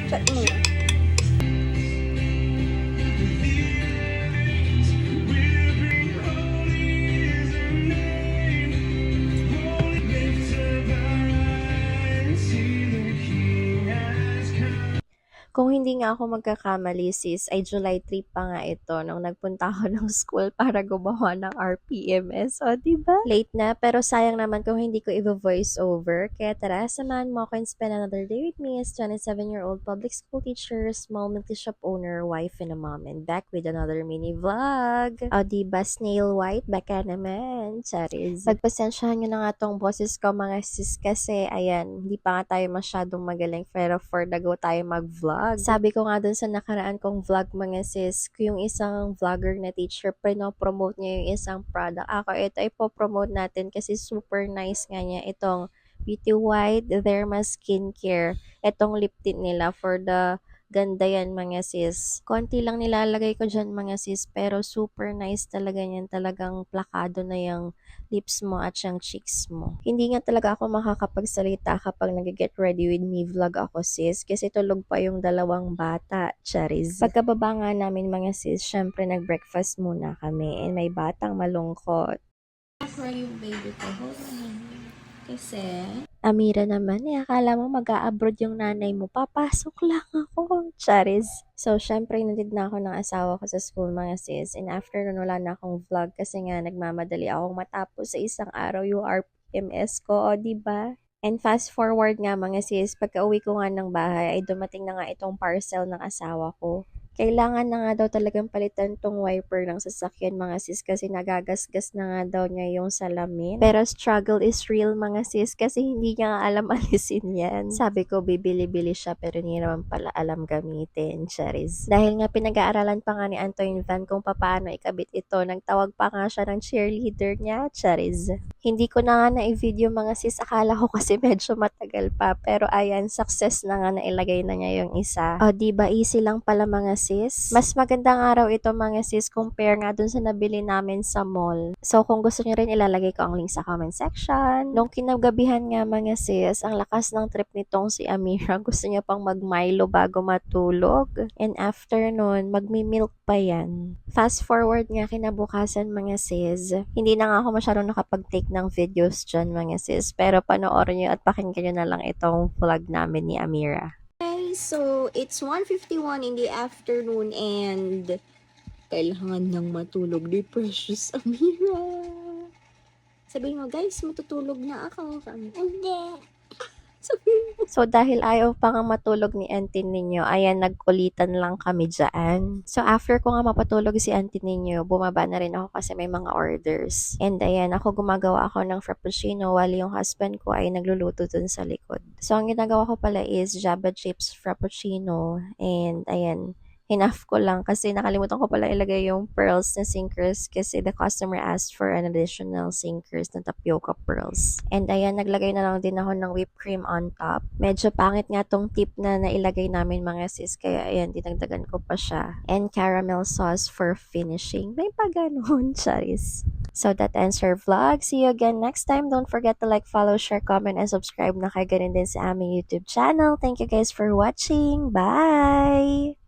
Chat mo. Kung hindi nga ako magkakamali sis, ay July 3 pa nga ito nung nagpunta ako ng school para gumawa ng RPMS. O, diba? Late na, pero sayang naman kung hindi ko i-voice over. Kaya tara, samahan mo ako and spend another day with me as 27-year-old public school teacher, small multi-shop owner, wife, and a mom. And back with another mini vlog. O, diba? Snail White, baka naman. Charis. Pagpasensyahan nyo na nga tong boses ko mga sis kasi, ayan, hindi pa nga tayo masyadong magaling pero for the go tayo mag-vlog. Sabi ko nga dun sa nakaraan kong vlog mga sis, yung isang vlogger na teacher, promote niya yung isang product. Ako, ito ipopromote natin kasi super nice nga niya. Itong Beauty White Derma Skincare. Itong lip tint nila for the ganda yan mga sis. Konti lang nilalagay ko dyan mga sis, pero super nice talaga yan. Talagang plakado na yung lips mo at yung cheeks mo. Hindi nga talaga ako makakapagsalita kapag nag-get ready with me vlog ako sis, kasi tulog pa yung dalawang bata, charis. Pagkababa nga namin mga sis, syempre nag-breakfast muna kami and may batang malungkot. For you, baby ko. Hold on. Kasi Amira naman, akala mo mag-a-abroad yung nanay mo, papasok lang ako, charis. So, syempre, inatid na ako ng asawa ko sa school, mga sis. And after nun, wala na akong vlog kasi nga nagmamadali akong matapos sa isang araw yung RPMS ko, o, diba? And fast forward nga mga sis, pagka uwi ko nga ng bahay, ay dumating na nga itong parcel ng asawa ko. Kailangan na nga daw talagang palitan tong wiper ng sasakyan mga sis kasi nagagasgas na nga daw niya yung salamin. Pero struggle is real mga sis kasi hindi niya nga alam alisin yan. Sabi ko bibili-bili siya pero hindi naman pala alam gamitin, charis. Dahil nga pinag-aaralan pa nga ni Antoine Van kung paano ikabit ito, nagtawag pa nga siya ng cheerleader niya, charis. Hindi ko na nga na-video mga sis, akala ko kasi medyo matagal pa pero ayan, success na nga nailagay na niya yung isa. O diba easy lang pala mga sis. Mas magandang araw ito mga sis compare nga dun sa nabili namin sa mall. So kung gusto nyo rin ilalagay ko ang link sa comment section. Nung kinagabihan nga mga sis, ang lakas ng trip nitong si Amira. Gusto niya pang mag-Milo bago matulog. And after nun, magmi-milk pa yan. Fast forward nga kinabukasan mga sis. Hindi na nga ako masyadong nakapag-take ng videos dyan mga sis. Pero panoorin nyo at pakinggan nyo na lang itong vlog namin ni Amira. so it's 1:51 in the afternoon and kailangan nang matulog ni Precious Amira. Sabihin mo, guys, matutulog na ako. Hindi. Sabihin mo. So, dahil ayaw pa nga matulog ni auntie ninyo, ayan, nagkulitan lang kami dyan. So, after ko nga mapatulog si auntie ninyo, bumaba na rin ako kasi may mga orders. And ayan, ako gumagawa ako ng frappuccino while yung husband ko ay nagluluto dun sa likod. So, ang ginagawa ko pala is Java Chips Frappuccino. And ayan, hinaf ko lang kasi nakalimutan ko pala ilagay yung pearls na sinkers kasi the customer asked for an additional sinkers na tapioca pearls. And ayan, naglagay na lang din ako ng whipped cream on top. Medyo pangit nga tong tip na nailagay namin mga sis, kaya ayan, dinagdagan ko pa siya. And caramel sauce for finishing. May pa ganun, charis. So that ends our vlog. See you again next time. Don't forget to like, follow, share, comment, and subscribe na kay ganun din sa aming YouTube channel. Thank you guys for watching. Bye!